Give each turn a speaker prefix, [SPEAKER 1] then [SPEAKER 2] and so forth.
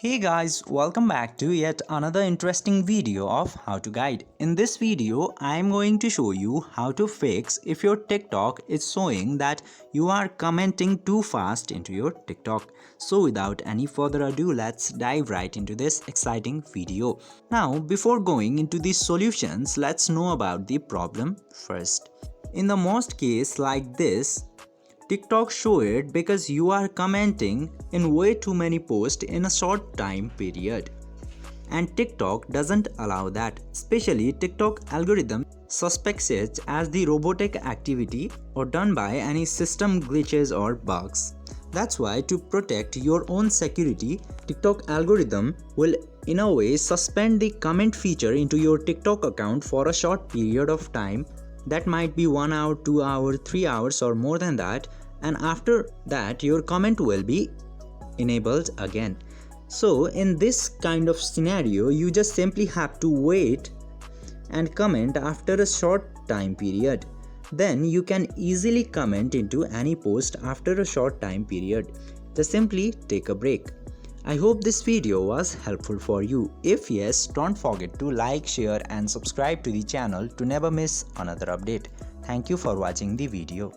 [SPEAKER 1] Hey guys, welcome back to yet another interesting video of how to guide. In this video, I am going to show you how to fix if your TikTok is showing that you are commenting too fast into your TikTok. So without any further ado, let's dive right into this exciting video. Now, before going into the solutions, let's know about the problem first. In the most case like this, TikTok show it because you are commenting in way too many posts in a short time period. And TikTok doesn't allow that. Especially TikTok algorithm suspects it as the robotic activity or done by any system glitches or bugs. That's why to protect your own security, TikTok algorithm will in a way suspend the comment feature into your TikTok account for a short period of time. That might be 1 hour, 2 hours, 3 hours or more than that, and after that your comment will be enabled again. So in this kind of scenario, you just simply have to wait and comment after a short time period. Then you can easily comment into any post after a short time period. Just simply take a break. I hope this video was helpful for you. If yes, don't forget to like, share and subscribe to the channel to never miss another update. Thank you for watching the video.